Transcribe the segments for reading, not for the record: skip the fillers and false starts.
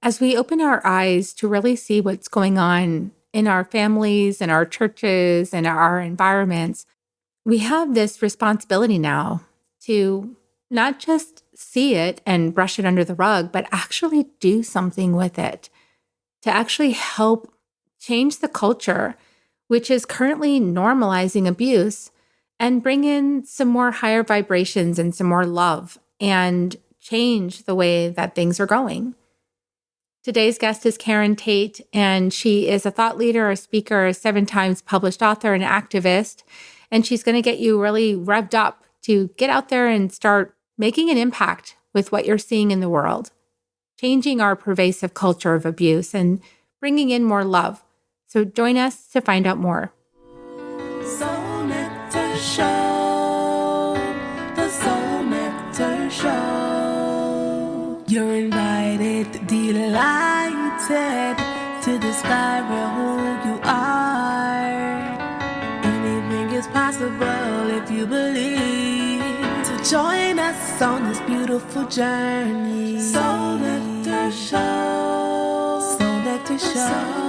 as we open our eyes to really see what's going on in our families and our churches and our environments, we have this responsibility now to not just see it and brush it under the rug, but actually do something with it, to actually help change the culture, which is currently normalizing abuse, and bring in some more higher vibrations and some more love and change the way that things are going. Today's guest is Tate, and she is a thought leader, a speaker, a 7 times published author, and activist. And she's going to get you really revved up to get out there and start making an impact with what you're seeing in the world, changing our pervasive culture of abuse and bringing in more love. So join us to find out more. Soul Nectar Show, the Soul Nectar Show. You're invited, delighted to discover who you are. Anything is possible if you believe. So join us on this beautiful journey. Soul Nectar Show, Soul Nectar Show.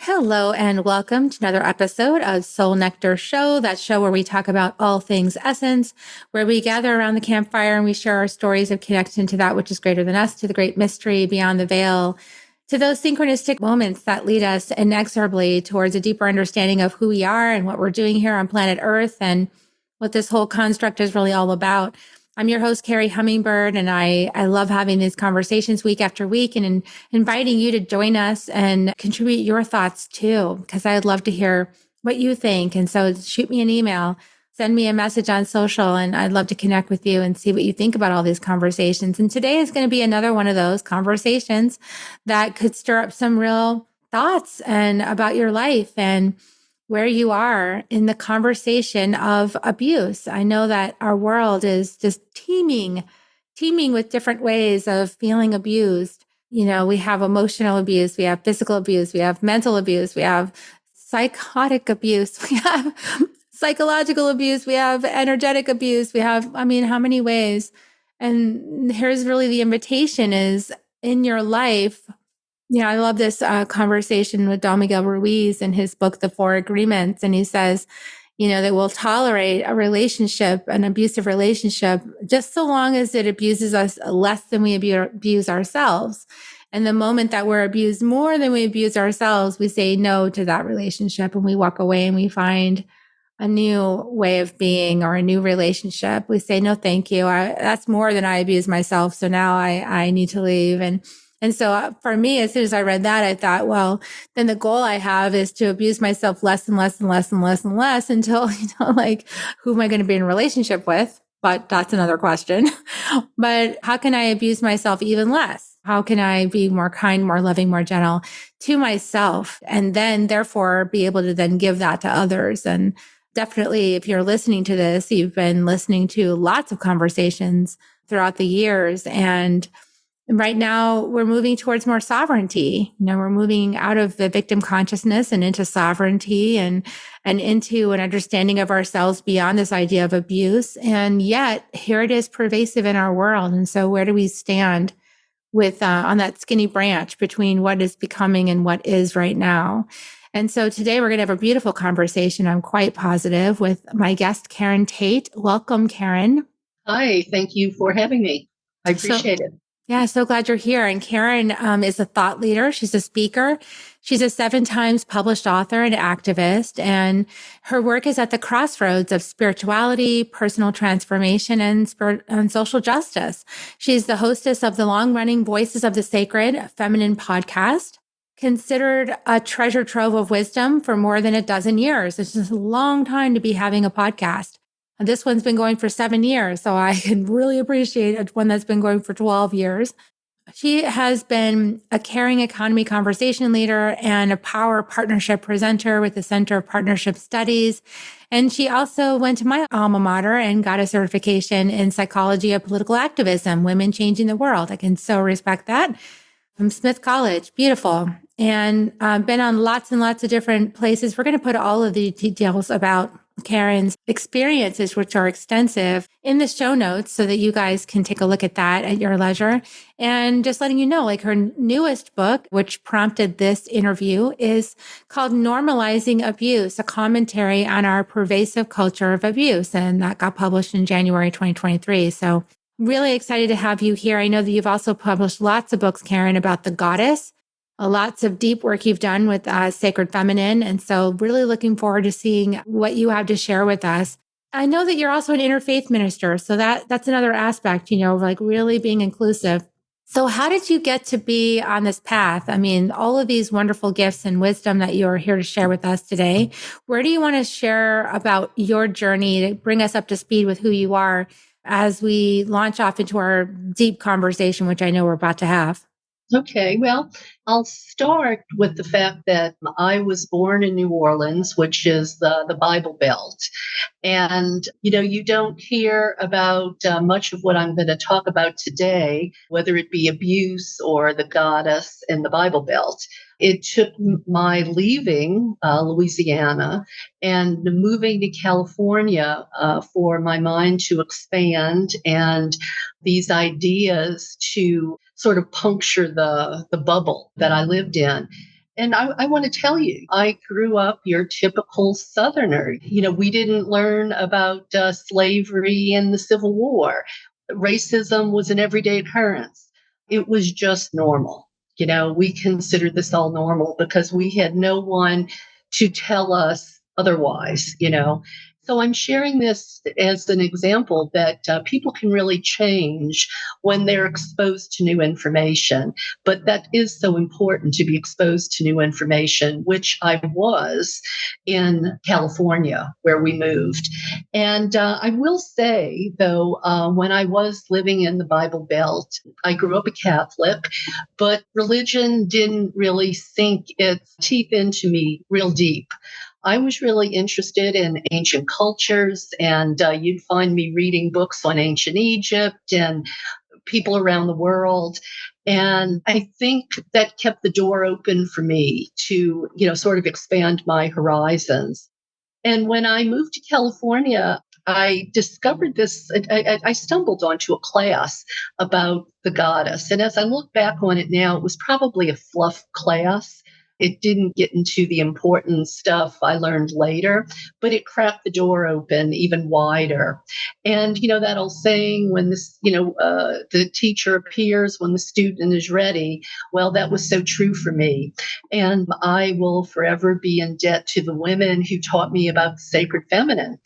Hello and welcome to another episode of Soul Nectar Show, that show where we talk about all things essence, where we gather around the campfire and we share our stories of connection to that which is greater than us, to the great mystery beyond the veil, to those synchronistic moments that lead us inexorably towards a deeper understanding of who we are and what we're doing here on planet Earth and what this whole construct is really all about. I'm your host, Carrie Hummingbird, and I love having these conversations week after week and inviting you to join us and contribute your thoughts too, because I'd love to hear what you think. And so shoot me an email, send me a message on social, and I'd love to connect with you and see what you think about all these conversations. And today is going to be another one of those conversations that could stir up some real thoughts and about your life and where you are in the conversation of abuse. I know that our world is just teeming with different ways of feeling abused. You know, we have emotional abuse, we have physical abuse, we have mental abuse, we have psychotic abuse, we have psychological abuse, we have energetic abuse, we have, how many ways? And here's really the invitation is in your life. Yeah, I love this conversation with Don Miguel Ruiz in his book, The Four Agreements. And he says, that we'll tolerate a relationship, an abusive relationship, just so long as it abuses us less than we abuse ourselves. And the moment that we're abused more than we abuse ourselves, we say no to that relationship and we walk away and we find a new way of being or a new relationship. We say, no, thank you. That's more than I abuse myself. So now I need to leave. And so for me, as soon as I read that, I thought, well, then the goal I have is to abuse myself less and less and less and less and less until, who am I going to be in a relationship with? But that's another question. But how can I abuse myself even less? How can I be more kind, more loving, more gentle to myself? And then therefore be able to then give that to others. And definitely, if you're listening to this, you've been listening to lots of conversations throughout the years. And right now, we're moving towards more sovereignty. We're moving out of the victim consciousness and into sovereignty and into an understanding of ourselves beyond this idea of abuse. And yet, here it is pervasive in our world. And so where do we stand with on that skinny branch between what is becoming and what is right now? And so today we're going to have a beautiful conversation, I'm quite positive, with my guest, Tate. Welcome, Karen. Hi, thank you for having me. I appreciate it. Yeah, so glad you're here. And Karen is a thought leader. She's a speaker. She's a 7 times published author and activist. And her work is at the crossroads of spirituality, personal transformation, and social justice. She's the hostess of the long-running Voices of the Sacred Feminine podcast, considered a treasure trove of wisdom for more than a dozen years. It's just a long time to be having a podcast. And this one's been going for 7 years, so I can really appreciate one that's been going for 12 years. She has been a caring economy conversation leader and a power partnership presenter with the Center of Partnership Studies. And she also went to my alma mater and got a certification in psychology of political activism, women changing the world. I can so respect that. From Smith College, beautiful. And been on lots and lots of different places. We're going to put all of the details about Karen's experiences, which are extensive, in the show notes so that you guys can take a look at that at your leisure. And just letting you know, like her newest book, which prompted this interview, is called Normalizing Abuse, a commentary on our pervasive culture of abuse. And that got published in January 2023. So really excited to have you here. I know that you've also published lots of books, Karen, about the goddess, lots of deep work you've done with Sacred Feminine. And so really looking forward to seeing what you have to share with us. I know that you're also an interfaith minister. So that's another aspect, like really being inclusive. So how did you get to be on this path? I mean, all of these wonderful gifts and wisdom that you're here to share with us today. Where do you want to share about your journey to bring us up to speed with who you are as we launch off into our deep conversation, which I know we're about to have? Okay, well, I'll start with the fact that I was born in New Orleans, which is the Bible Belt. And, you don't hear about much of what I'm going to talk about today, whether it be abuse or the goddess in the Bible Belt. It took my leaving Louisiana and moving to California for my mind to expand and these ideas to sort of puncture the bubble that I lived in. And I want to tell you, I grew up your typical Southerner. We didn't learn about slavery and the Civil War. Racism was an everyday occurrence. It was just normal. We considered this all normal because we had no one to tell us otherwise. So I'm sharing this as an example that people can really change when they're exposed to new information. But that is so important to be exposed to new information, which I was in California where we moved. And I will say, though, when I was living in the Bible Belt, I grew up a Catholic, but religion didn't really sink its teeth into me real deep. I was really interested in ancient cultures, and you'd find me reading books on ancient Egypt and people around the world. And I think that kept the door open for me to, sort of expand my horizons. And when I moved to California, I discovered this. I stumbled onto a class about the goddess. And as I look back on it now, it was probably a fluff class. It didn't get into the important stuff I learned later, but it cracked the door open even wider. And, that old saying, when the teacher appears when the student is ready, well, that was so true for me. And I will forever be in debt to the women who taught me about the sacred feminine.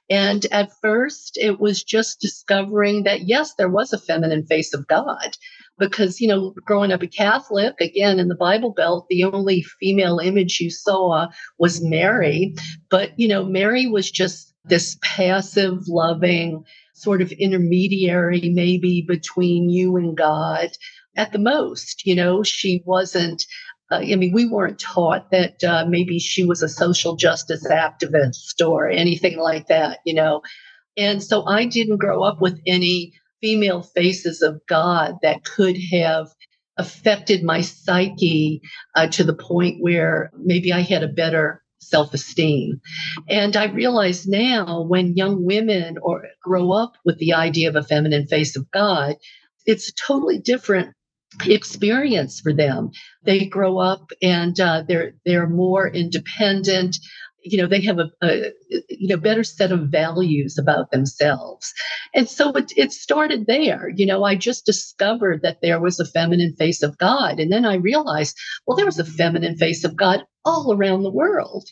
And at first, it was just discovering that, yes, there was a feminine face of God. Because, growing up a Catholic, again, in the Bible Belt, the only female image you saw was Mary. But, Mary was just this passive, loving sort of intermediary, maybe between you and God at the most. She wasn't. We weren't taught that maybe she was a social justice activist or anything like that, And so I didn't grow up with any female faces of God that could have affected my psyche to the point where maybe I had a better self-esteem. And I realize now when young women grow up with the idea of a feminine face of God, it's a totally different experience for them. They grow up and they're more independent. They have a better set of values about themselves. And so it started there. I just discovered that there was a feminine face of God. And then I realized, well, there was a feminine face of God all around the world,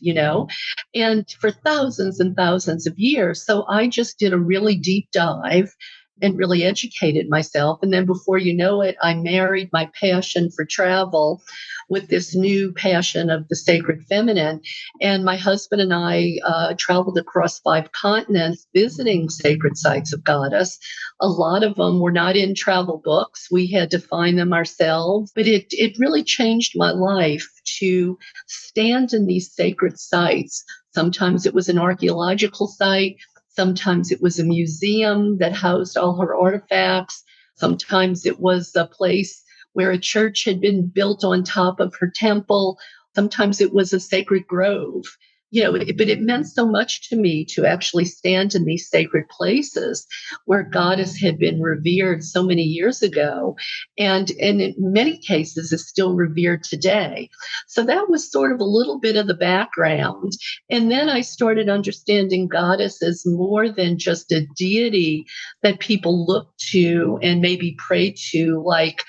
and for thousands and thousands of years. So I just did a really deep dive and really educated myself. And then before you know it, I married my passion for travel with this new passion of the sacred feminine. And my husband and I traveled across 5 continents visiting sacred sites of goddess. A lot of them were not in travel books. We had to find them ourselves. But it really changed my life to stand in these sacred sites. Sometimes it was an archaeological site. Sometimes it was a museum that housed all her artifacts. Sometimes it was a place where a church had been built on top of her temple. Sometimes it was a sacred grove. but it meant so much to me to actually stand in these sacred places where goddess had been revered so many years ago, and in many cases is still revered today. So that was sort of a little bit of the background. And then I started understanding goddess as more than just a deity that people look to and maybe pray to, like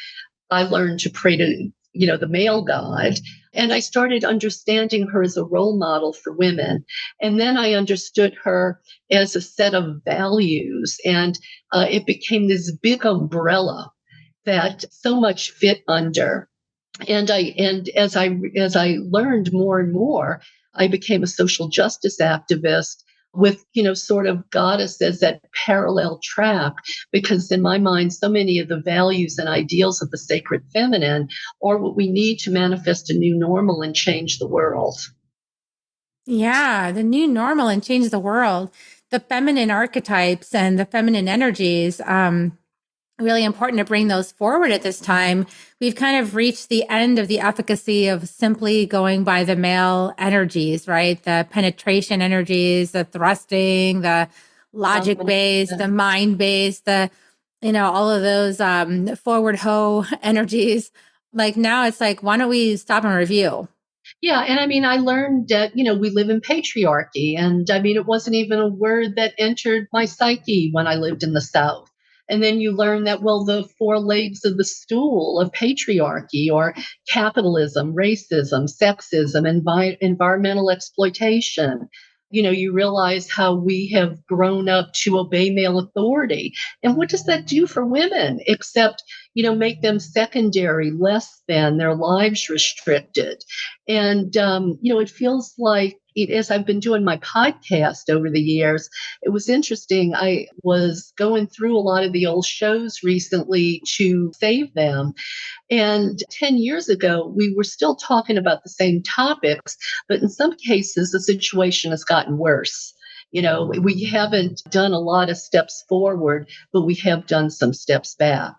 I learned to pray to, the male god. And I started understanding her as a role model for women. And then I understood her as a set of values. And it became this big umbrella that so much fit under. And as I learned more and more, I became a social justice activist with, sort of goddess as that parallel track, because in my mind, so many of the values and ideals of the sacred feminine are what we need to manifest a new normal and change the world. Yeah, the new normal and change the world. The feminine archetypes and the feminine energies, really important to bring those forward at this time. We've kind of reached the end of the efficacy of simply going by the male energies, right? The penetration energies, the thrusting, the logic based, the mind based, all of those forward hoe energies. Like now it's like, why don't we stop and review? Yeah. And I mean, I learned that, we live in patriarchy. And I mean, it wasn't even a word that entered my psyche when I lived in the South. And then you learn that, well, the four legs of the stool of patriarchy or capitalism, racism, sexism, environmental exploitation. You realize how we have grown up to obey male authority. And what does that do for women except, make them secondary, less than, their lives restricted? And, it feels like as I've been doing my podcast over the years, it was interesting. I was going through a lot of the old shows recently to save them. And 10 years ago, we were still talking about the same topics, but in some cases, the situation has gotten worse. We haven't done a lot of steps forward, but we have done some steps back.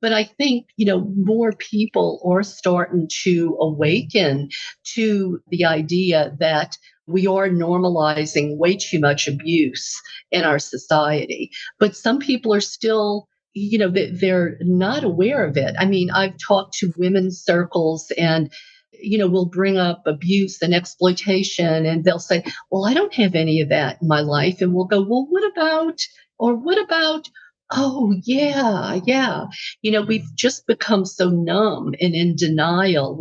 But I think, more people are starting to awaken to the idea that we are normalizing way too much abuse in our society. But some people are still, they're not aware of it. I mean, I've talked to women's circles and we'll bring up abuse and exploitation and they'll say, well, I don't have any of that in my life. And we'll go, well, what about, oh, yeah, yeah. We've just become so numb and in denial.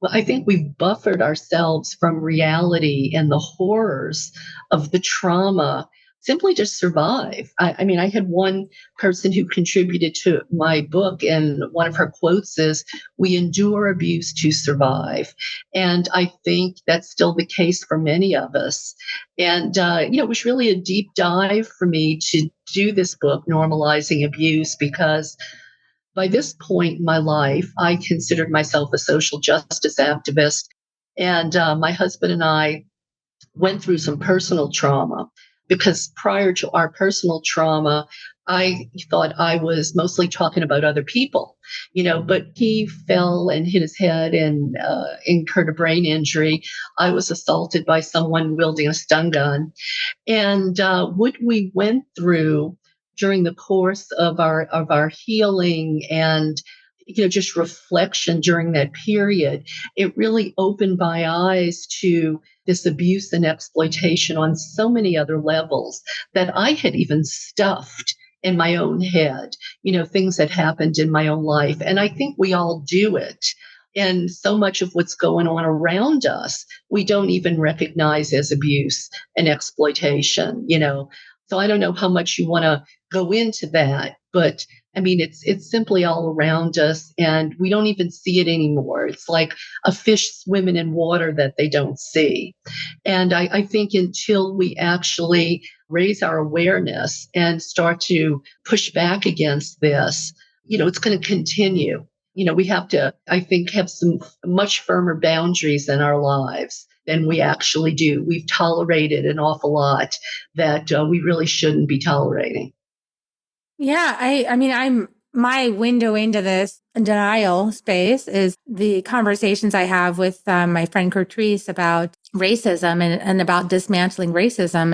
I think we've buffered ourselves from reality and the horrors of the trauma simply to survive. I mean, I had one person who contributed to my book, and one of her quotes is, "We endure abuse to survive." And I think that's still the case for many of us. And, it was really a deep dive for me to do this book, Normalizing Abuse, because by this point in my life, I considered myself a social justice activist. And my husband and I went through some personal trauma because prior to our personal trauma, I thought I was mostly talking about other people, but he fell and hit his head and incurred a brain injury. I was assaulted by someone wielding a stun gun. And what we went through during the course of our healing and just reflection during that period, it really opened my eyes to this abuse and exploitation on so many other levels that I had even stuffed in my own head, things that happened in my own life. And I think we all do it. And so much of what's going on around us, we don't even recognize as abuse and exploitation, So I don't know how much you want to go into that, but I mean, it's simply all around us and we don't even see it anymore. It's like a fish swimming in water that they don't see. And I think until we actually raise our awareness and start to push back against this, it's going to continue. We have to, I think, have some much firmer boundaries in our lives than we actually do. We've tolerated an awful lot that we really shouldn't be tolerating. Yeah, I mean, my window into this denial space is the conversations I have with my friend Kertrice about racism and about dismantling racism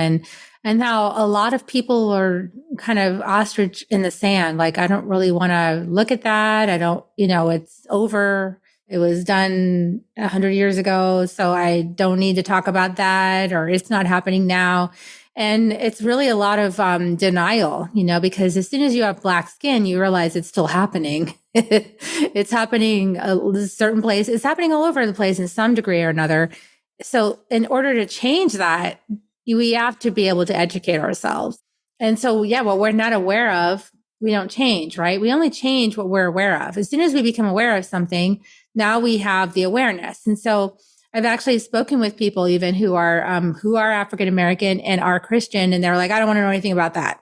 and how a lot of people are kind of ostrich in the sand. Like, I don't really want to look at that. I don't, it's over. It was done 100 years ago. So I don't need to talk about that, or it's not happening now. And it's really a lot of denial, because as soon as you have black skin, you realize it's still happening. It's happening a certain place. It's happening all over the place in some degree or another. So in order to change that, we have to be able to educate ourselves. And so, what we're not aware of, we don't change, right? We only change what we're aware of. As soon as we become aware of something, now we have the awareness. And so I've actually spoken with people even who are African-American and are Christian. And they're like, I don't want to know anything about that.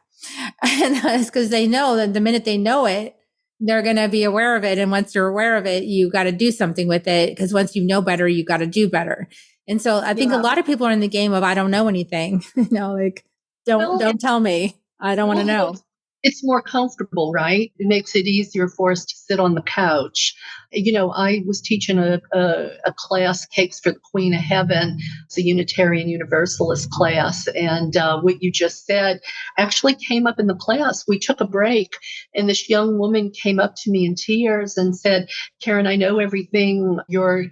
And that's because they know that the minute they know it, they're going to be aware of it. And once you're aware of it, you got to do something with it, because once you know better, you got to do better. And so I think a lot of people are in the game of, I don't know anything, like, don't tell me. I don't want to know. It's more comfortable, right? It makes it easier for us to sit on the couch. I was teaching a class, Cakes for the Queen of Heaven. It's a Unitarian Universalist class. And what you just said actually came up in the class. We took a break, and this young woman came up to me in tears and said, Karen, I know everything you're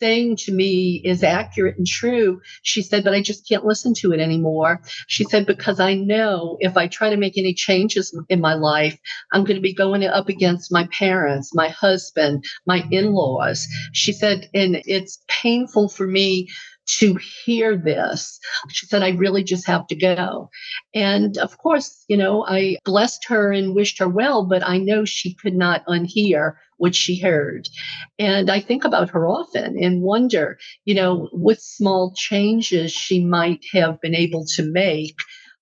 saying to me is accurate and true. She said, but I just can't listen to it anymore. She said, because I know if I try to make any changes in my life, I'm going to be going up against my parents, my husband, my in-laws. She said, and it's painful for me to hear this. She said, I really just have to go. And of course, I blessed her and wished her well, but I know she could not unhear what she heard. And I think about her often and wonder, what small changes she might have been able to make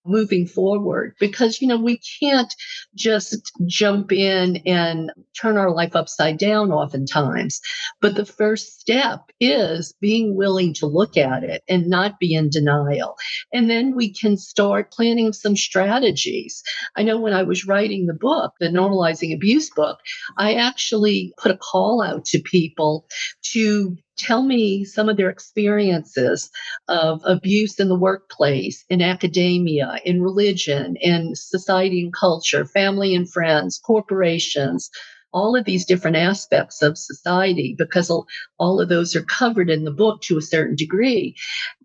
moving forward, because we can't just jump in and turn our life upside down oftentimes. But the first step is being willing to look at it and not be in denial. And then we can start planning some strategies. I know when I was writing the book, the Normalizing Abuse book, I actually put a call out to people to tell me some of their experiences of abuse in the workplace, in academia, in religion, in society and culture, family and friends, corporations, all of these different aspects of society, because all of those are covered in the book to a certain degree.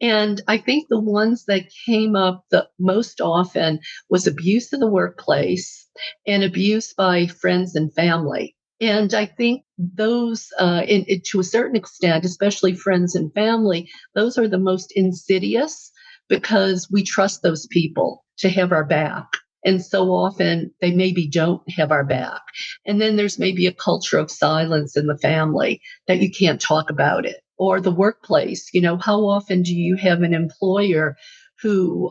And I think the ones that came up the most often was abuse in the workplace and abuse by friends and family. And I think those, to a certain extent, especially friends and family, those are the most insidious, because we trust those people to have our back. And so often they maybe don't have our back. And then there's maybe a culture of silence in the family that you can't talk about it. Or the workplace, how often do you have an employer who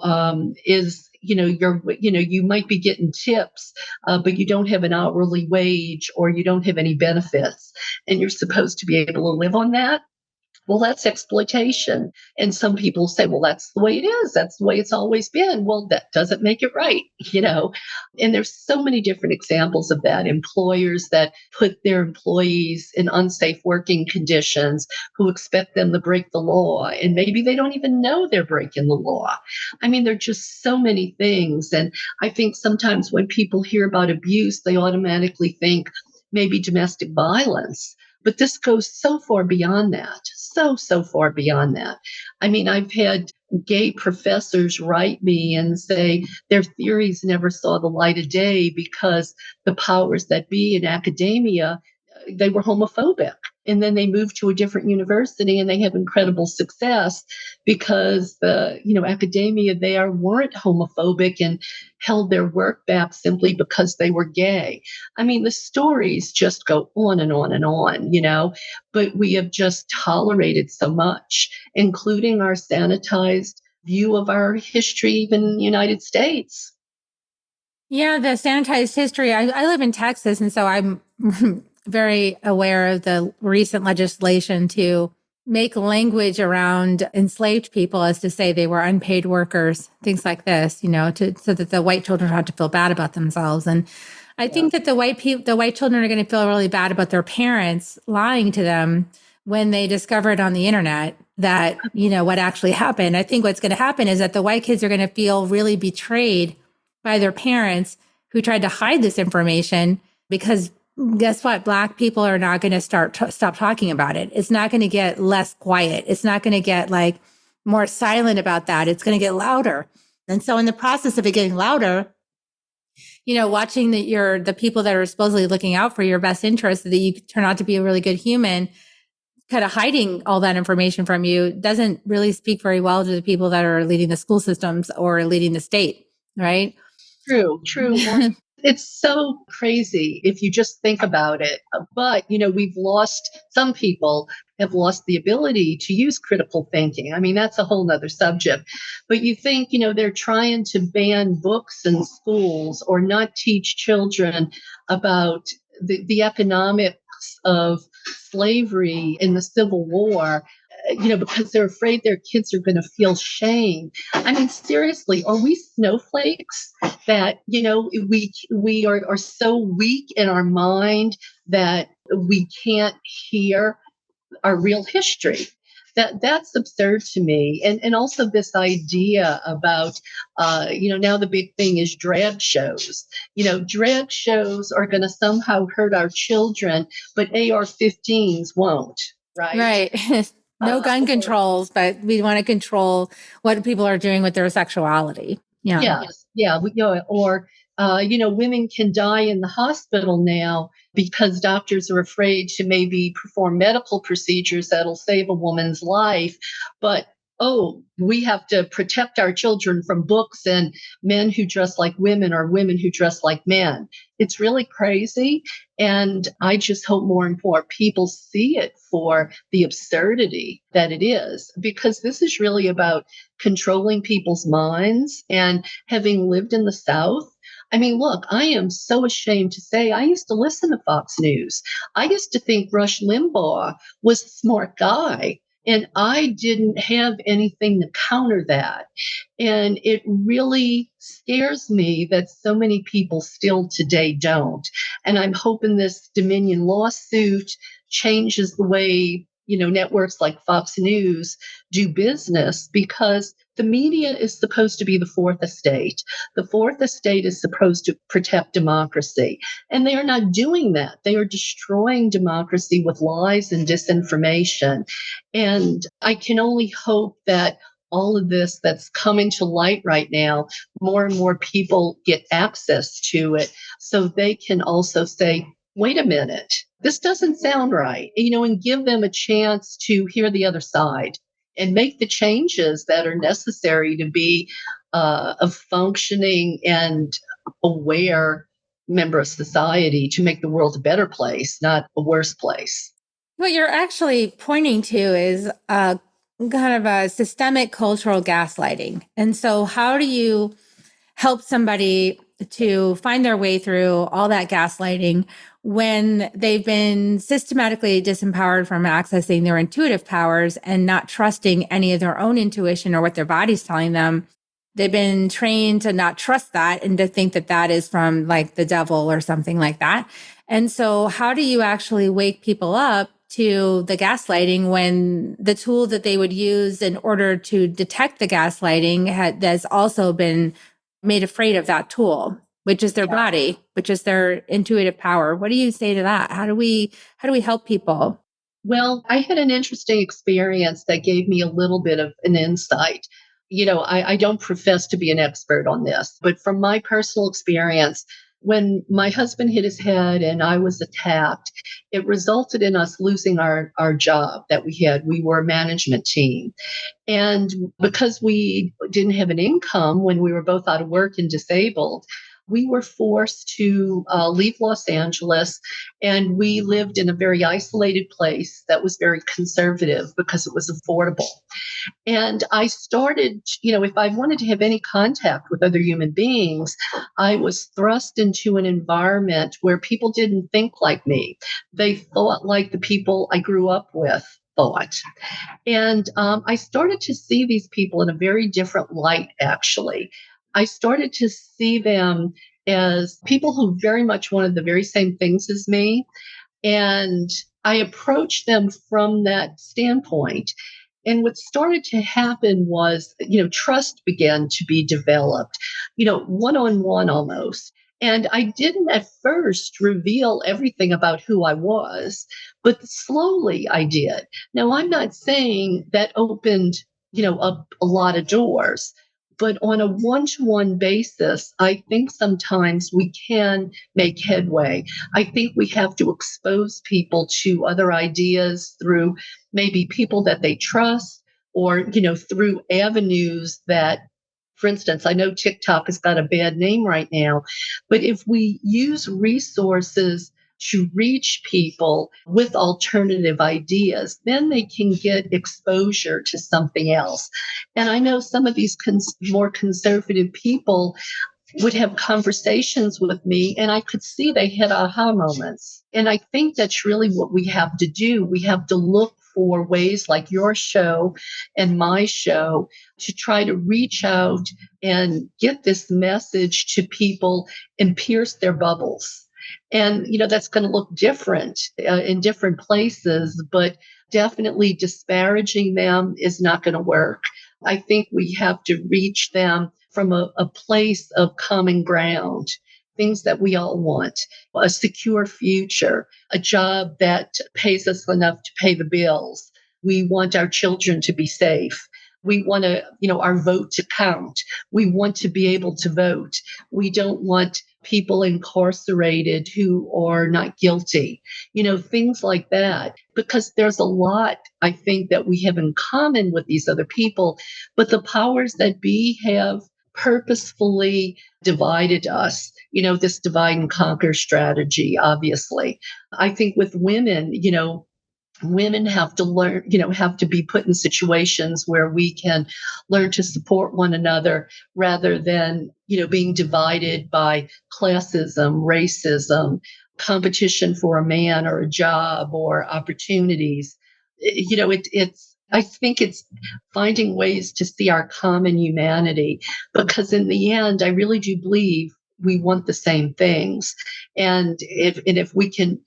is, you might be getting tips, but you don't have an hourly wage, or you don't have any benefits, and you're supposed to be able to live on that? Well, that's exploitation. And some people say, well, that's the way it is. That's the way it's always been. Well, that doesn't make it right, And there's so many different examples of that. Employers that put their employees in unsafe working conditions, who expect them to break the law, and maybe they don't even know they're breaking the law. I mean, there are just so many things. And I think sometimes when people hear about abuse, they automatically think maybe domestic violence. But this goes so far beyond that, so far beyond that. I mean, I've had gay professors write me and say their theories never saw the light of day because the powers that be in academia, they were homophobic. And then they moved to a different university and they have incredible success because academia there weren't homophobic and held their work back simply because they were gay. I mean, the stories just go on and on and on, but we have just tolerated so much, including our sanitized view of our history, even in the United States. Yeah, the sanitized history. I live in Texas, and so I'm very aware of the recent legislation to make language around enslaved people as to say they were unpaid workers, things like this, so that the white children don't have to feel bad about themselves. And I think that the white children are going to feel really bad about their parents lying to them when they discover it on the internet. that, what actually happened. I think what's going to happen is that the white kids are going to feel really betrayed by their parents who tried to hide this information, because guess what? Black people are not going to stop talking about it. It's not going to get less quiet. It's not going to get like more silent about that. It's going to get louder. And so in the process of it getting louder, watching that the people that are supposedly looking out for your best interest, that you turn out to be a really good human, kind of hiding all that information from you, doesn't really speak very well to the people that are leading the school systems or leading the state, right? True. Well, it's so crazy if you just think about it. But, some people have lost the ability to use critical thinking. I mean, that's a whole nother subject. But you think, they're trying to ban books in schools or not teach children about the economics of slavery in the Civil War, because they're afraid their kids are going to feel shame. I mean, seriously, are we snowflakes that, we are so weak in our mind that we can't hear our real history? That's absurd to me. And also this idea about, now the big thing is drag shows. Drag shows are going to somehow hurt our children, but AR-15s won't, right? Right. No gun controls, but we want to control what people are doing with their sexuality. Yeah. Yes. Yeah. Or, women can die in the hospital now because doctors are afraid to maybe perform medical procedures that'll save a woman's life. But, we have to protect our children from books and men who dress like women or women who dress like men. It's really crazy. And I just hope more and more people see it for the absurdity that it is, because this is really about controlling people's minds. And having lived in the South, I mean, look, I am so ashamed to say I used to listen to Fox News. I used to think Rush Limbaugh was a smart guy, and I didn't have anything to counter that. And it really scares me that so many people still today don't. And I'm hoping this Dominion lawsuit changes the way, networks like Fox News do business, because the media is supposed to be the fourth estate. The fourth estate is supposed to protect democracy. And they are not doing that. They are destroying democracy with lies and disinformation. And I can only hope that all of this that's coming to light right now, more and more people get access to it so they can also say, wait a minute, this doesn't sound right, and give them a chance to hear the other side and make the changes that are necessary to be a functioning and aware member of society, to make the world a better place, not a worse place. What you're actually pointing to is kind of a systemic cultural gaslighting. And so how do you help somebody to find their way through all that gaslighting when they've been systematically disempowered from accessing their intuitive powers and not trusting any of their own intuition or what their body's telling them? They've been trained to not trust that and to think that that is from like the devil or something like that. And so how do you actually wake people up to the gaslighting when the tool that they would use in order to detect the gaslighting has also been made afraid of that tool, which is their body, which is their intuitive power? What do you say to that? How do we help people? Well, I had an interesting experience that gave me a little bit of an insight. I don't profess to be an expert on this, but from my personal experience, when my husband hit his head and I was attacked, it resulted in us losing our job that we had. We were a management team. And because we didn't have an income when we were both out of work and disabled, we were forced to leave Los Angeles, and we lived in a very isolated place that was very conservative because it was affordable. And I started, if I wanted to have any contact with other human beings, I was thrust into an environment where people didn't think like me. They thought like the people I grew up with thought. And I started to see these people in a very different light, actually. I started to see them as people who very much wanted the very same things as me. And I approached them from that standpoint. And what started to happen was, trust began to be developed, one on one almost. And I didn't at first reveal everything about who I was, but slowly I did. Now, I'm not saying that opened, up a lot of doors, but on a one to one basis, I think sometimes we can make headway. I think we have to expose people to other ideas through maybe people that they trust or, through avenues that, for instance, I know TikTok has got a bad name right now, but if we use resources to reach people with alternative ideas, then they can get exposure to something else. And I know some of these more conservative people would have conversations with me, and I could see they had aha moments. And I think that's really what we have to do. We have to look for ways like your show and my show to try to reach out and get this message to people and pierce their bubbles. And, that's going to look different in different places, but definitely disparaging them is not going to work. I think we have to reach them from a place of common ground, things that we all want, a secure future, a job that pays us enough to pay the bills. We want our children to be safe. We want to, our vote to count. We want to be able to vote. We don't want people incarcerated who are not guilty, things like that, because there's a lot, I think, that we have in common with these other people, but the powers that be have purposefully divided us, this divide and conquer strategy, obviously. I think with women, women have to learn, have to be put in situations where we can learn to support one another rather than, being divided by classism, racism, competition for a man or a job or opportunities. I think it's finding ways to see our common humanity, because in the end, I really do believe we want the same things. And if we can,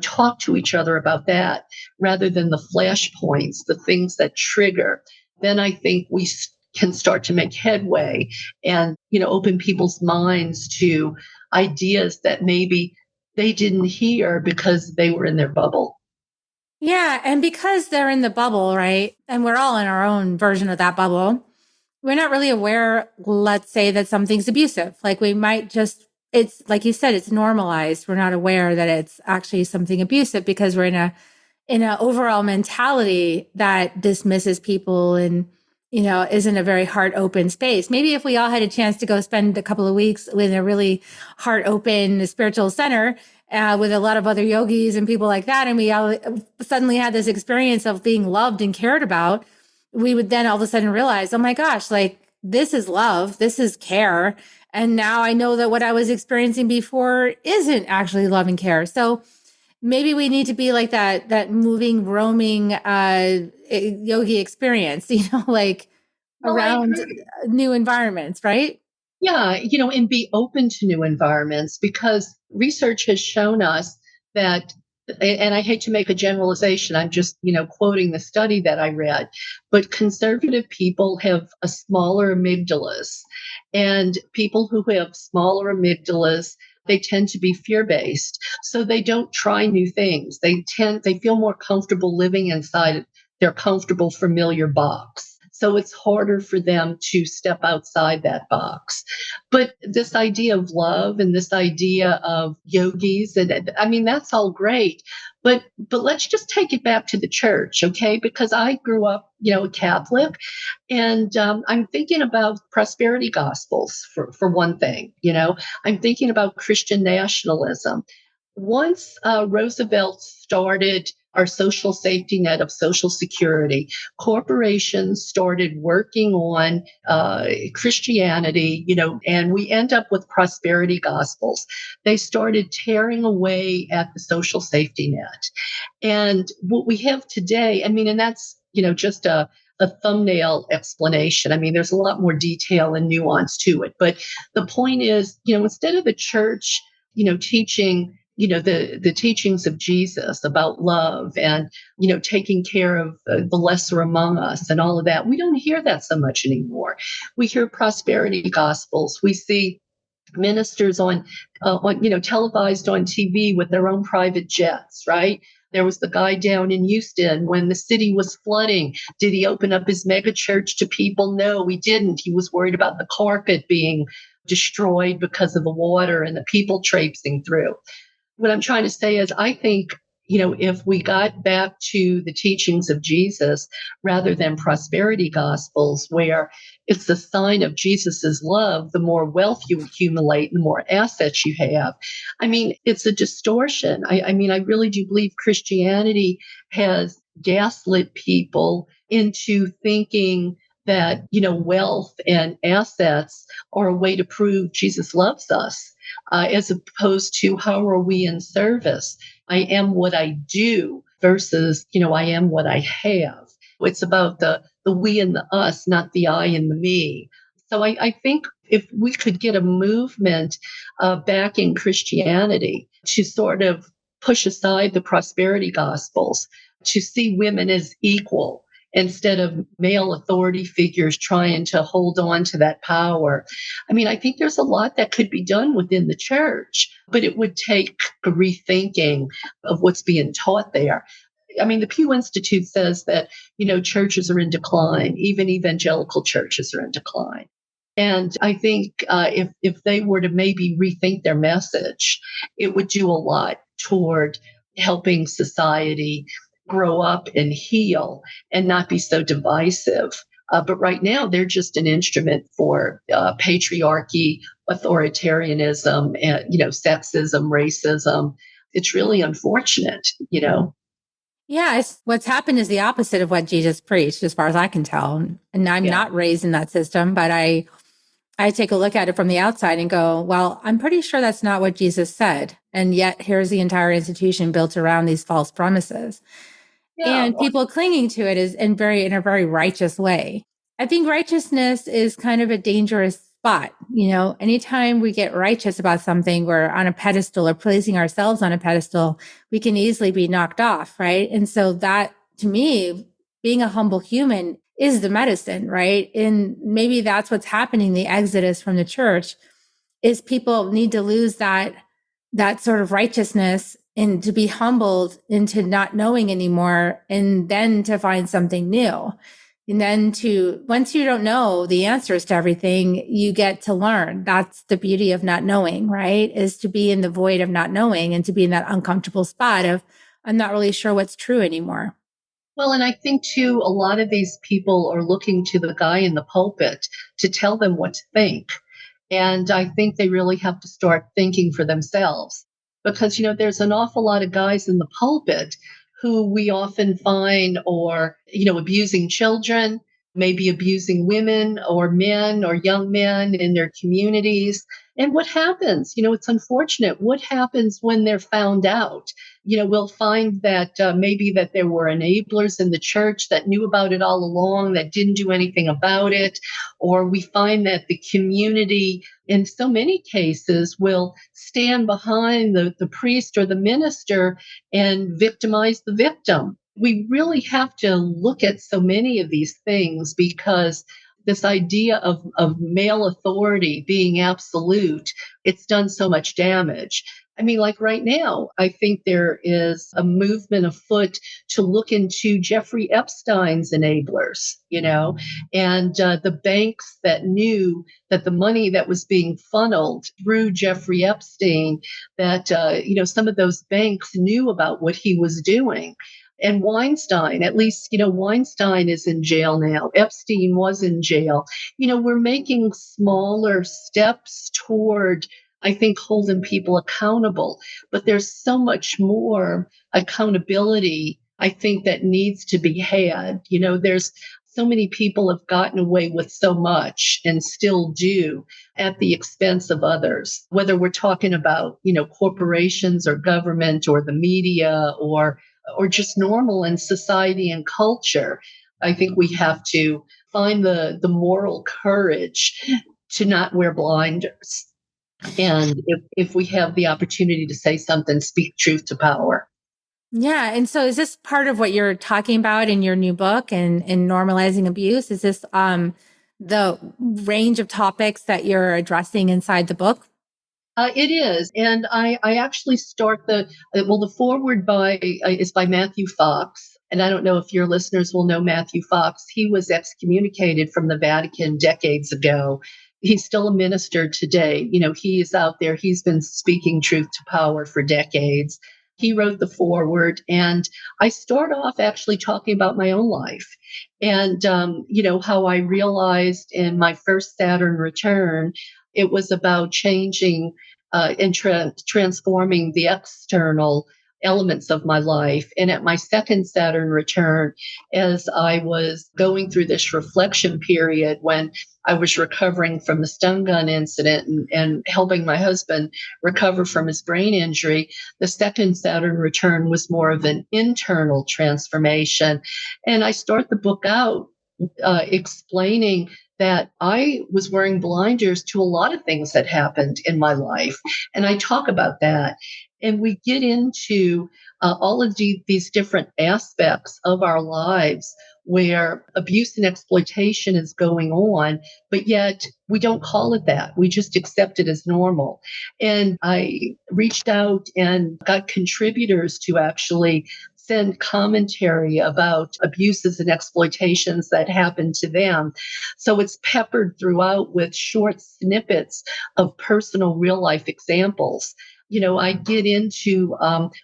talk to each other about that rather than the flashpoints, the things that trigger, then I think we can start to make headway and, open people's minds to ideas that maybe they didn't hear because they were in their bubble. Yeah. And because they're in the bubble, right? And we're all in our own version of that bubble, we're not really aware, let's say, that something's abusive. Like we might just, it's like you said, it's normalized. We're not aware that it's actually something abusive because we're in a overall mentality that dismisses people and, isn't a very heart open space. Maybe if we all had a chance to go spend a couple of weeks with a really heart open spiritual center with a lot of other yogis and people like that, and we all suddenly had this experience of being loved and cared about, we would then all of a sudden realize, oh my gosh, like this is love, this is care. And now I know that what I was experiencing before isn't actually love and care. So maybe we need to be like that moving, roaming yogi experience, like around new environments, right? Yeah, and be open to new environments, because research has shown us that, and I hate to make a generalization, I'm just, quoting the study that I read, but conservative people have a smaller amygdalas, and people who have smaller amygdalas, they tend to be fear-based. So they don't try new things. They feel more comfortable living inside their comfortable, familiar box. So it's harder for them to step outside that box. But this idea of love and this idea of yogis, and I mean, that's all great. But let's just take it back to the church, okay? Because I grew up, a Catholic, and I'm thinking about prosperity gospels for one thing. I'm thinking about Christian nationalism. Once Roosevelt started our social safety net of Social Security, corporations started working on Christianity, and we end up with prosperity gospels. They started tearing away at the social safety net. And what we have today, I mean, and that's, just a thumbnail explanation. I mean, there's a lot more detail and nuance to it. But the point is, instead of the church, teaching, the teachings of Jesus about love and, taking care of the lesser among us and all of that. We don't hear that so much anymore. We hear prosperity gospels. We see ministers televised on TV with their own private jets, right? There was the guy down in Houston when the city was flooding. Did he open up his mega church to people? No, he didn't. He was worried about the carpet being destroyed because of the water and the people traipsing through. What I'm trying to say is, I think, if we got back to the teachings of Jesus rather than prosperity gospels, where it's the sign of Jesus's love, the more wealth you accumulate, the more assets you have. I mean, it's a distortion. I really do believe Christianity has gaslit people into thinking that, wealth and assets are a way to prove Jesus loves us, as opposed to how are we in service? I am what I do versus, I am what I have. It's about the we and the us, not the I and the me. So I think if we could get a movement back in Christianity to sort of push aside the prosperity gospels, to see women as equal instead of male authority figures trying to hold on to that power. I think there's a lot that could be done within the church, but it would take a rethinking of what's being taught there. The Pew Institute says that, churches are in decline, even evangelical churches are in decline. And I think if they were to maybe rethink their message, it would do a lot toward helping society grow up and heal and not be so divisive. But right now, they're just an instrument for patriarchy, authoritarianism, and, sexism, racism. It's really unfortunate. Yeah, what's happened is the opposite of what Jesus preached, as far as I can tell. And I'm not raised in that system, but I take a look at it from the outside and go, well, I'm pretty sure that's not what Jesus said. And yet here's the entire institution built around these false promises. Yeah. And people clinging to it is in a very righteous way. I think righteousness is kind of a dangerous spot. Anytime we get righteous about something, we're on a pedestal or placing ourselves on a pedestal, we can easily be knocked off, right? And so that, to me, being a humble human is the medicine, right? And maybe that's what's happening, the exodus from the church, is people need to lose that sort of righteousness and to be humbled into not knowing anymore, and then to find something new. And then once you don't know the answers to everything, you get to learn. That's the beauty of not knowing, right? Is to be in the void of not knowing and to be in that uncomfortable spot of, I'm not really sure what's true anymore. Well, and I think too, a lot of these people are looking to the guy in the pulpit to tell them what to think. And I think they really have to start thinking for themselves. Because, there's an awful lot of guys in the pulpit who we often find are, abusing children, maybe abusing women or men or young men in their communities. And what happens? It's unfortunate. What happens when they're found out? We'll find that maybe that there were enablers in the church that knew about it all along, that didn't do anything about it. Or we find that the community, in so many cases, will stand behind the priest or the minister and victimize the victim. We really have to look at so many of these things, because this idea of male authority being absolute, it's done so much damage. Like right now, I think there is a movement afoot to look into Jeffrey Epstein's enablers, and the banks that knew that the money that was being funneled through Jeffrey Epstein, that, some of those banks knew about what he was doing. And Weinstein, at least, Weinstein is in jail now. Epstein was in jail. We're making smaller steps toward, I think, holding people accountable. But there's so much more accountability, I think, that needs to be had. There's so many people have gotten away with so much and still do at the expense of others, whether we're talking about, corporations or government or the media or just normal in society and culture. I think we have to find the moral courage to not wear blinders. And if we have the opportunity to say something, speak truth to power. Yeah. And so is this part of what you're talking about in your new book and normalizing abuse? Is this the range of topics that you're addressing inside the book? It is, and I actually start the foreword is by Matthew Fox, and I don't know if your listeners will know Matthew Fox. He was excommunicated from the Vatican decades ago. He's still a minister today. He is out there. He's been speaking truth to power for decades. He wrote the foreword, and I start off actually talking about my own life and how I realized in my first Saturn return it was about changing and transforming the external elements of my life. And at my second Saturn return, as I was going through this reflection period when I was recovering from the stun gun incident and helping my husband recover from his brain injury, the second Saturn return was more of an internal transformation. And I start the book out explaining that I was wearing blinders to a lot of things that happened in my life. And I talk about that. And we get into all of these different aspects of our lives where abuse and exploitation is going on, but yet we don't call it that. We just accept it as normal. And I reached out and got contributors to actually send commentary about abuses and exploitations that happened to them. So it's peppered throughout with short snippets of personal real life examples. I get into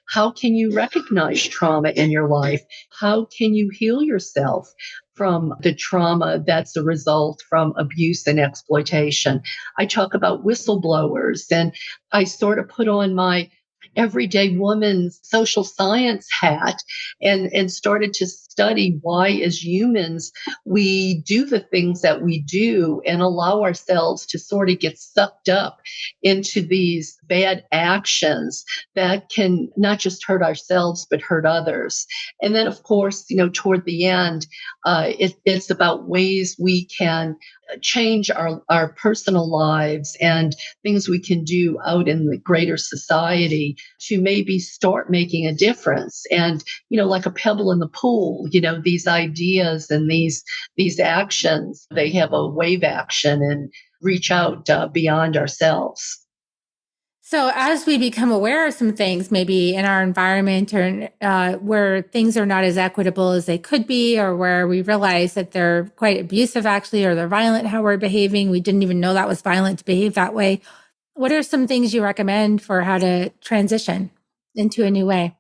how can you recognize trauma in your life? How can you heal yourself from the trauma that's a result from abuse and exploitation? I talk about whistleblowers, and I sort of put on my everyday woman's social science hat and started to study why as humans we do the things that we do and allow ourselves to sort of get sucked up into these bad actions that can not just hurt ourselves but hurt others. And then of course toward the end it's about ways we can change our personal lives and things we can do out in the greater society to maybe start making a difference. And, like a pebble in the pool, these ideas and these actions, they have a wave action and reach out beyond ourselves. So as we become aware of some things, maybe in our environment or where things are not as equitable as they could be, or where we realize that they're quite abusive actually, or they're violent how we're behaving, we didn't even know that was violent to behave that way. What are some things you recommend for how to transition into a new way?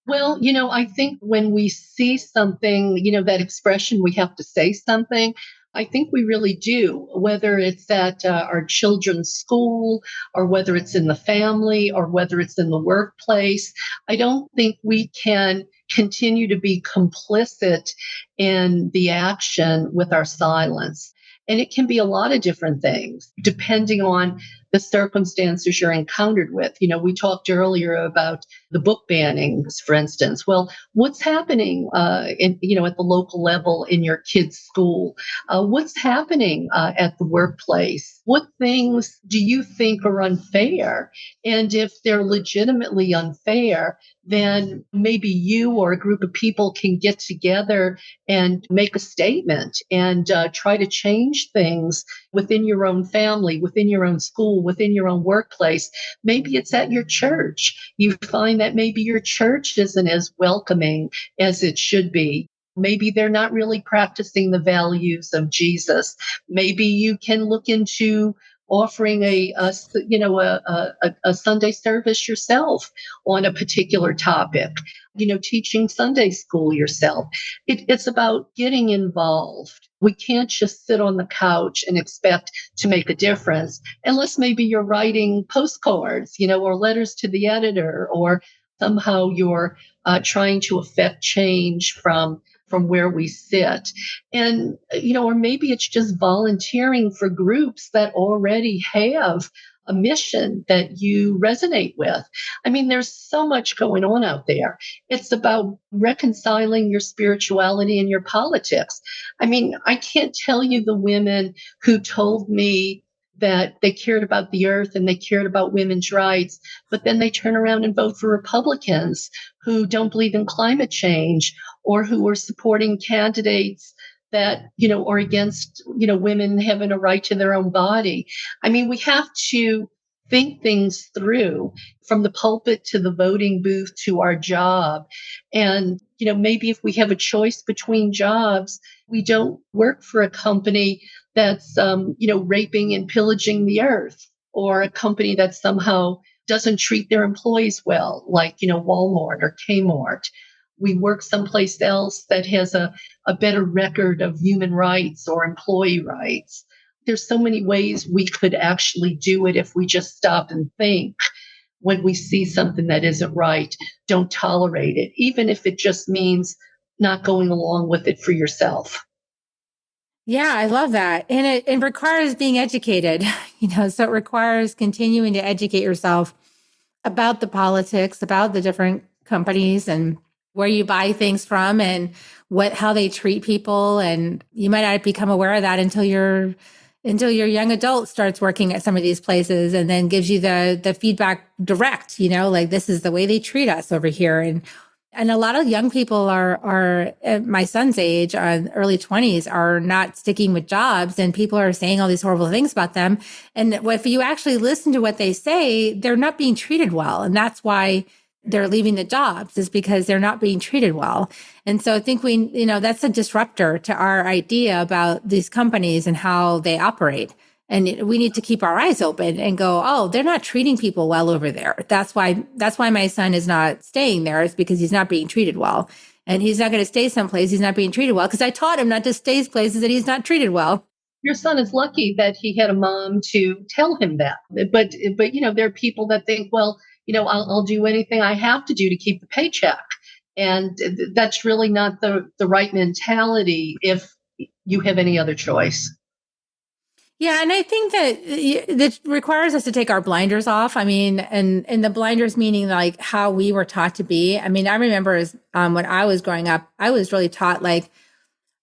Well, I think when we see something, that expression, we have to say something. I think we really do, whether it's at our children's school or whether it's in the family or whether it's in the workplace. I don't think we can continue to be complicit in the action with our silence. And it can be a lot of different things depending on the circumstances you're encountered with. We talked earlier about the book bannings, for instance. Well, what's happening at the local level in your kid's school? What's happening at the workplace? What things do you think are unfair? And if they're legitimately unfair, then maybe you or a group of people can get together and make a statement and try to change things within your own family, within your own school, within your own workplace. Maybe it's at your church. You find that maybe your church isn't as welcoming as it should be. Maybe they're not really practicing the values of Jesus. Maybe you can look into offering a Sunday service yourself on a particular topic, teaching Sunday school yourself. It's about getting involved. We can't just sit on the couch and expect to make a difference unless maybe you're writing postcards, or letters to the editor, or somehow you're trying to affect change from where we sit. And, or maybe it's just volunteering for groups that already have a mission that you resonate with. I mean, there's so much going on out there. It's about reconciling your spirituality and your politics. I mean, I can't tell you the women who told me that they cared about the earth and they cared about women's rights, but then they turn around and vote for Republicans who don't believe in climate change or who are supporting candidates that, are against, women having a right to their own body. I mean, we have to think things through from the pulpit to the voting booth to our job. And, maybe if we have a choice between jobs, we don't work for a company that's, raping and pillaging the earth, or a company that somehow doesn't treat their employees well, like, Walmart or Kmart. We work someplace else that has a better record of human rights or employee rights. There's so many ways we could actually do it if we just stop and think. When we see something that isn't right, don't tolerate it, even if it just means not going along with it for yourself. Yeah, I love that. And it requires being educated, so it requires continuing to educate yourself about the politics, about the different companies and where you buy things from and how they treat people. And you might not become aware of that until your young adult starts working at some of these places and then gives you the feedback direct, like this is the way they treat us over here. And a lot of young people are at my son's age, early 20s, are not sticking with jobs, and people are saying all these horrible things about them. And if you actually listen to what they say, they're not being treated well. And that's why they're leaving the jobs, is because they're not being treated well. And so I think that's a disruptor to our idea about these companies and how they operate. And we need to keep our eyes open and go, oh, they're not treating people well over there. That's why my son is not staying there, is because he's not being treated well. And he's not going to stay someplace he's not being treated well, because I taught him not to stay places that he's not treated well. Your son is lucky that he had a mom to tell him that. But there are people that think, well, I'll do anything I have to do to keep the paycheck. And that's really not the right mentality if you have any other choice. Yeah, and I think that requires us to take our blinders off. I mean, and the blinders meaning like how we were taught to be. I mean, I remember when I was growing up, I was really taught like,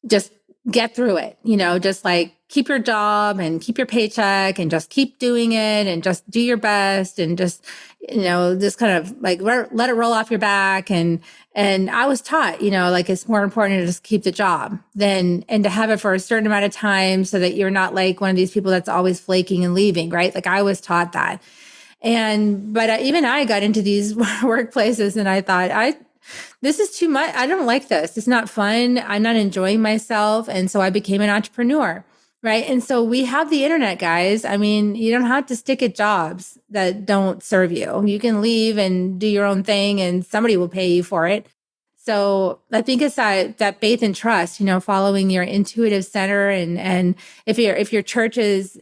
just get through it, just like keep your job and keep your paycheck and just keep doing it and just do your best and just, just kind of like let it roll off your back. And I was taught, like it's more important to just keep the job and to have it for a certain amount of time so that you're not like one of these people that's always flaking and leaving, right? Like I was taught that. But even I got into these workplaces and I thought, this is too much. I don't like this. It's not fun. I'm not enjoying myself. And so I became an entrepreneur. Right. And so we have the internet, guys. I mean, you don't have to stick at jobs that don't serve you. You can leave and do your own thing and somebody will pay you for it. So I think it's that faith and trust, following your intuitive center. And if your church is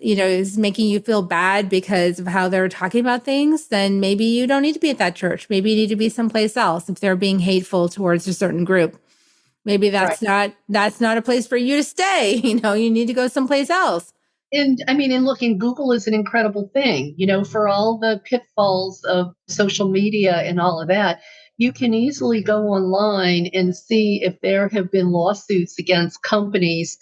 making you feel bad because of how they're talking about things, then maybe you don't need to be at that church. Maybe you need to be someplace else if they're being hateful towards a certain group. Maybe that's not a place for you to stay. You need to go someplace else. And I mean, and Google is an incredible thing, for all the pitfalls of social media and all of that. You can easily go online and see if there have been lawsuits against companies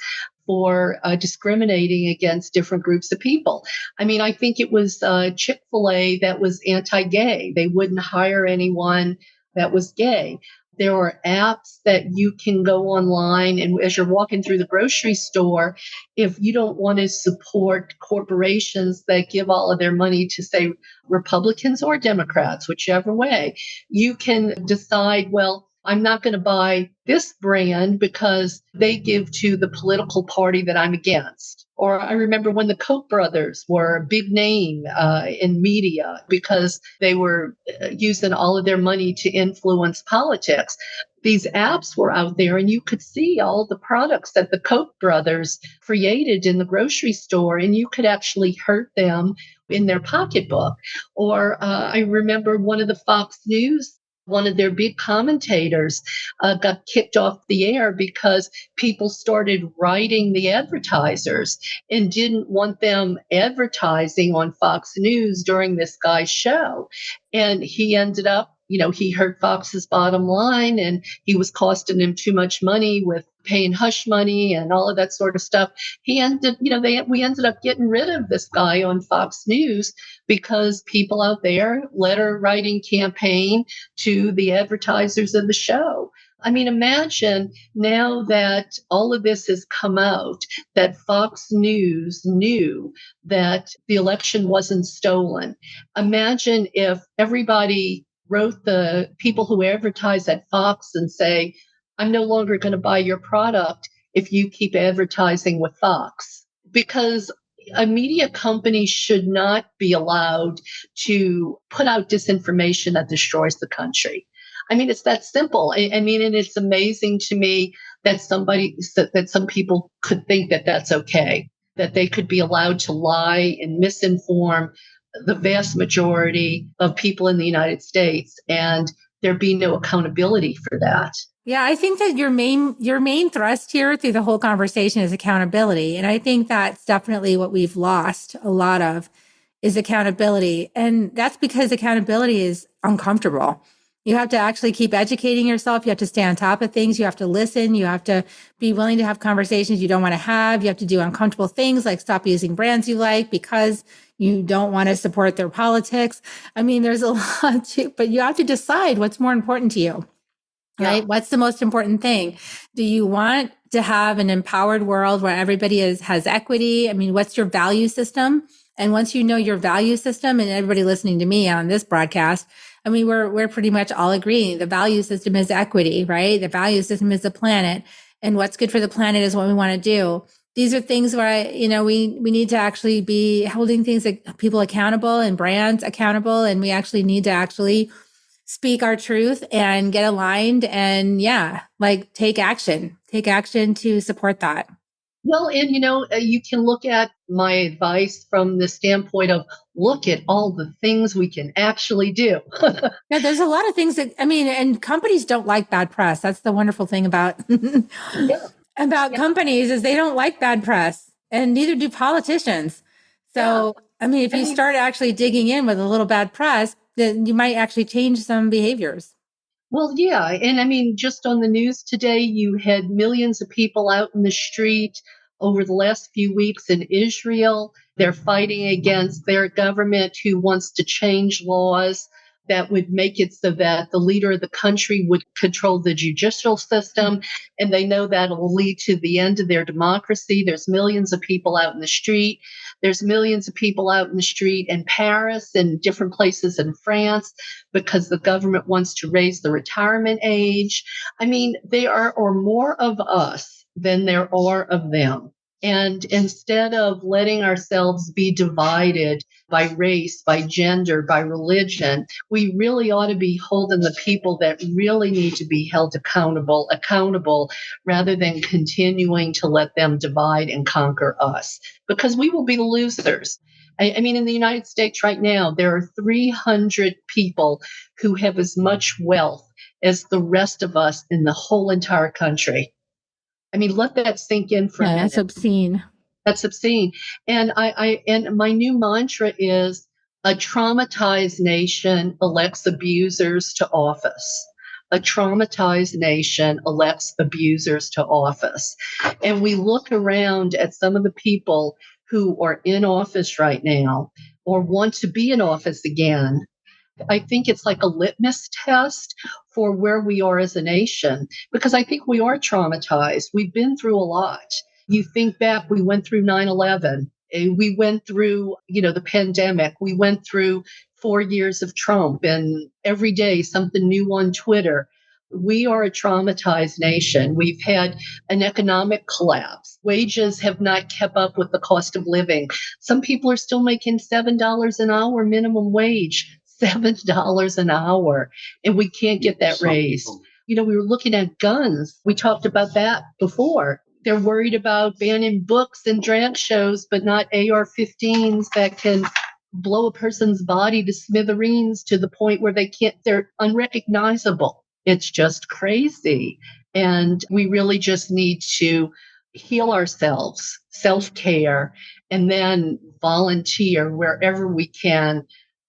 for discriminating against different groups of people. I mean, I think it was Chick-fil-A that was anti-gay. They wouldn't hire anyone that was gay. There are apps that you can go online, and as you're walking through the grocery store, if you don't want to support corporations that give all of their money to, say, Republicans or Democrats, whichever way, you can decide, well, I'm not going to buy this brand because they give to the political party that I'm against. Or I remember when the Koch brothers were a big name in media because they were using all of their money to influence politics. These apps were out there and you could see all the products that the Koch brothers created in the grocery store, and you could actually hurt them in their pocketbook. Or I remember one of the Fox News, one of their big commentators got kicked off the air because people started writing the advertisers and didn't want them advertising on Fox News during this guy's show. And he ended up he hurt Fox's bottom line and he was costing him too much money with paying hush money and all of that sort of stuff. We ended up getting rid of this guy on Fox News because people out there letter writing campaign to the advertisers of the show. I mean, imagine now that all of this has come out, that Fox News knew that the election wasn't stolen. Imagine if everybody wrote the people who advertise at Fox and say, I'm no longer going to buy your product if you keep advertising with Fox. Because a media company should not be allowed to put out disinformation that destroys the country. I mean, it's that simple. I mean, and it's amazing to me that some people could think that that's okay, that they could be allowed to lie and misinform the vast majority of people in the United States, and there be no accountability for that. Yeah, I think that your main thrust here through the whole conversation is accountability. And I think that's definitely what we've lost a lot of is accountability. And that's because accountability is uncomfortable. You have to actually keep educating yourself. You have to stay on top of things. You have to listen. You have to be willing to have conversations you don't want to have. You have to do uncomfortable things like stop using brands you like because you don't want to support their politics. I mean, there's a lot but you have to decide what's more important to you, right? Yeah. What's the most important thing? Do you want to have an empowered world where everybody has equity? I mean, what's your value system? And once you know your value system, and everybody listening to me on this broadcast, I mean, we're pretty much all agreeing. The value system is equity, right? The value system is the planet. And what's good for the planet is what we want to do. These are things where, we need to actually be holding things like people accountable and brands accountable. And we actually need to actually speak our truth and get aligned and take action to support that. Well, and you can look at my advice from the standpoint of look at all the things we can actually do. Yeah, there's a lot of things and companies don't like bad press. That's the wonderful thing about companies is they don't like bad press, and neither do politicians. So, if you start actually digging in with a little bad press, then you might actually change some behaviors. Well, yeah. And I mean, just on the news today, you had millions of people out in the street over the last few weeks in Israel. They're fighting against their government who wants to change laws that would make it so that the leader of the country would control the judicial system. And they know that will lead to the end of their democracy. There's millions of people out in the street. There's millions of people out in the street in Paris and different places in France because the government wants to raise the retirement age. I mean, there are more of us than there are of them. And instead of letting ourselves be divided by race, by gender, by religion, we really ought to be holding the people that really need to be held accountable, rather than continuing to let them divide and conquer us, because we will be the losers. I mean, in the United States right now, there are 300 people who have as much wealth as the rest of us in the whole entire country. I mean, let that sink in for a minute. That's obscene. That's obscene. And and my new mantra is a traumatized nation elects abusers to office. A traumatized nation elects abusers to office. And we look around at some of the people who are in office right now or want to be in office again. I think it's like a litmus test for where we are as a nation, because I think we are traumatized. We've been through a lot. You think back, we went through 9/11. We went through, the pandemic. We went through 4 years of Trump, and every day something new on Twitter. We are a traumatized nation. We've had an economic collapse. Wages have not kept up with the cost of living. Some people are still making $7 an hour minimum wage. $7 an hour, and we can't get that raised. We were looking at guns. We talked about that before. They're worried about banning books and drag shows, but not AR-15s that can blow a person's body to smithereens to the point where they're unrecognizable. It's just crazy. And we really just need to heal ourselves, self-care, and then volunteer wherever we can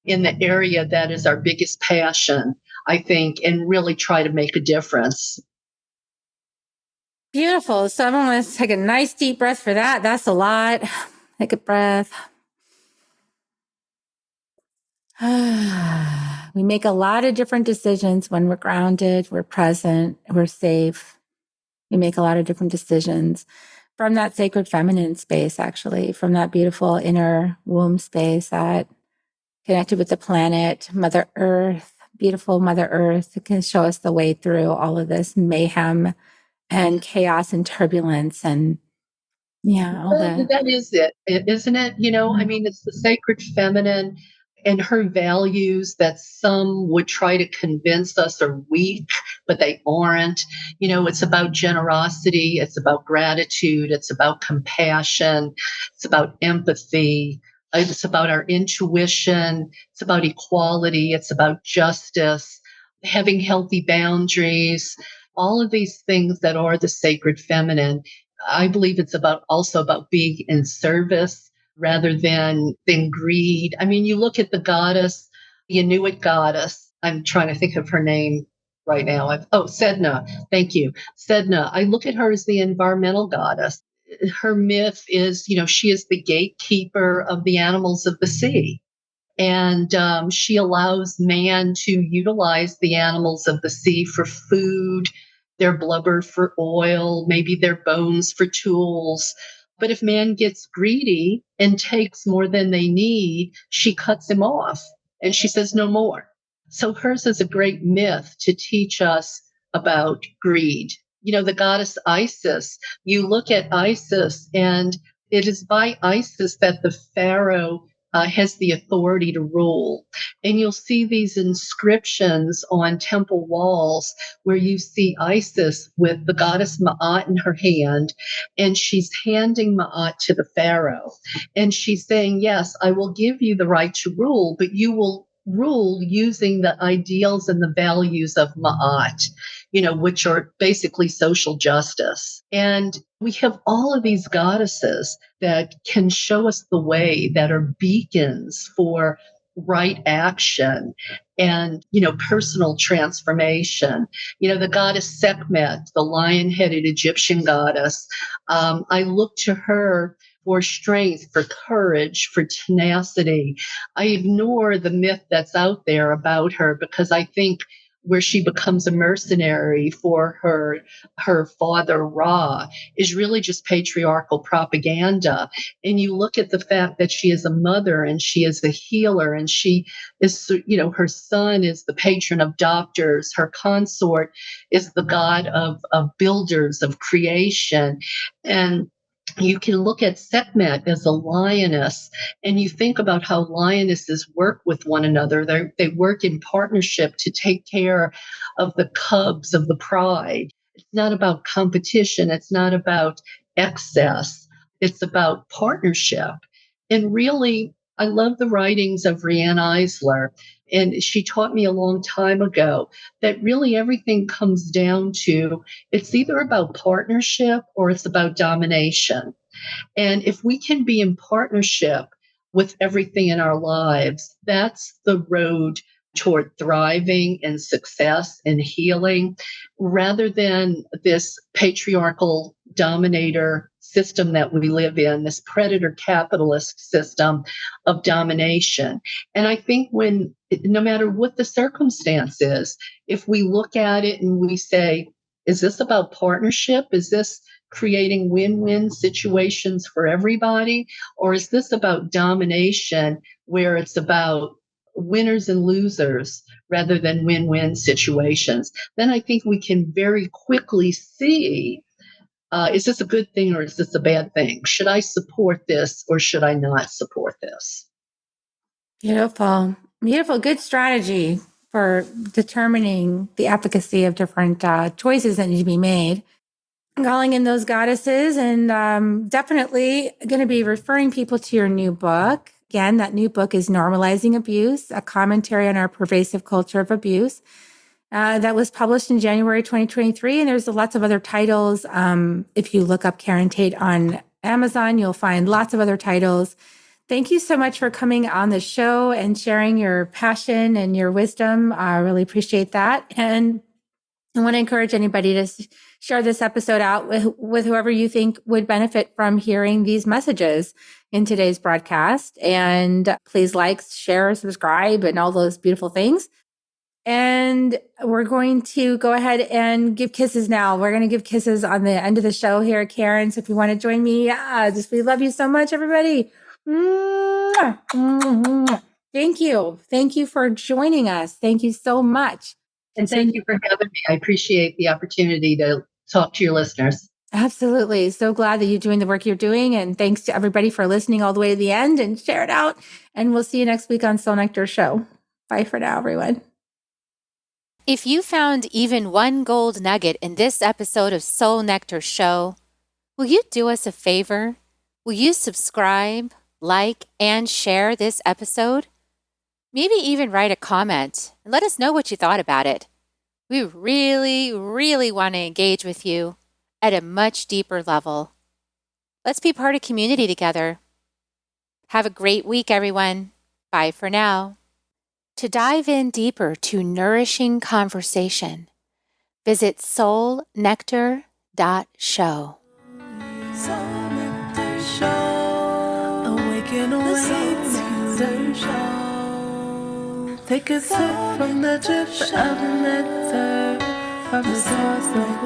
in the area that is our biggest passion. I think, and really try to make a difference. Beautiful. So everyone, let's take a nice deep breath for that. That's a lot. Take a breath. We make a lot of different decisions when we're grounded, we're present, we're safe. We make a lot of different decisions from that sacred feminine space, actually, from that beautiful inner womb space that connected with the planet, Mother Earth, beautiful Mother Earth, can show us the way through all of this mayhem and chaos and turbulence and all that. That is it, isn't it? I mean, it's the sacred feminine and her values that some would try to convince us are weak, but they aren't. It's about generosity, it's about gratitude, it's about compassion, it's about empathy, it's about our intuition, it's about equality, it's about justice, having healthy boundaries, all of these things that are the sacred feminine. I believe it's also about being in service rather than greed. I mean, you look at the goddess, the Inuit goddess. I'm trying to think of her name right now. Sedna. Thank you. Sedna. I look at her as the environmental goddess. Her myth is, she is the gatekeeper of the animals of the sea. And she allows man to utilize the animals of the sea for food, their blubber for oil, maybe their bones for tools. But if man gets greedy and takes more than they need, she cuts him off and she says no more. So hers is a great myth to teach us about greed. The goddess Isis, you look at Isis, and it is by Isis that the Pharaoh has the authority to rule. And you'll see these inscriptions on temple walls where you see Isis with the goddess Ma'at in her hand, and she's handing Ma'at to the Pharaoh. And she's saying, yes, I will give you the right to rule, but you will rule using the ideals and the values of Ma'at, which are basically social justice. And we have all of these goddesses that can show us the way, that are beacons for right action and, personal transformation. The goddess Sekhmet, the lion-headed Egyptian goddess, I look to her for strength, for courage, for tenacity. I ignore the myth that's out there about her because I think where she becomes a mercenary for her father Ra is really just patriarchal propaganda. And you look at the fact that she is a mother and she is a healer and she is, her son is the patron of doctors. Her consort is the god of builders, of creation. And you can look at Sekhmet as a lioness, and you think about how lionesses work with one another. They work in partnership to take care of the cubs of the pride. It's not about competition. It's not about excess. It's about partnership. And really, I love the writings of Riane Eisler. And she taught me a long time ago that really everything comes down to it's either about partnership or it's about domination. And if we can be in partnership with everything in our lives, that's the road toward thriving and success and healing, rather than this patriarchal dominator system that we live in, this predator capitalist system of domination. And I think no matter what the circumstance is, if we look at it and we say, is this about partnership? Is this creating win-win situations for everybody? Or is this about domination where it's about winners and losers rather than win-win situations? Then I think we can very quickly see, is this a good thing or is this a bad thing? Should I support this or should I not support this? Beautiful. Beautiful. Good strategy for determining the efficacy of different choices that need to be made. Calling in those goddesses, and definitely going to be referring people to your new book. Again, that new book is Normalizing Abuse, a commentary on our pervasive culture of abuse. That was published in January 2023, and there's lots of other titles. If you look up Karen Tate on Amazon, you'll find lots of other titles Thank you so much for coming on the show and sharing your passion and your wisdom. I really appreciate that. And I want to encourage anybody to share this episode out with whoever you think would benefit from hearing these messages in today's broadcast. And please like, share, subscribe, and all those beautiful things. And we're going to go ahead and give kisses now. We're going to give kisses on the end of the show here, Karen. So if you want to join me, we love you so much, everybody. Mwah, mwah. Thank you. Thank you for joining us. Thank you so much. And thank you for having me. I appreciate the opportunity to talk to your listeners. Absolutely. So glad that you're doing the work you're doing. And thanks to everybody for listening all the way to the end, and share it out. And we'll see you next week on Soul Nectar Show. Bye for now, everyone. If you found even one gold nugget in this episode of Soul Nectar Show, will you do us a favor? Will you subscribe, like, and share this episode? Maybe even write a comment and let us know what you thought about it. We really, really want to engage with you at a much deeper level. Let's be part of community together. Have a great week, everyone. Bye for now. To dive in deeper to nourishing conversation, visit soulnectar.show. Soul Nectar Show. Awaken away to the show. Take a sip from the drip of nectar from the source of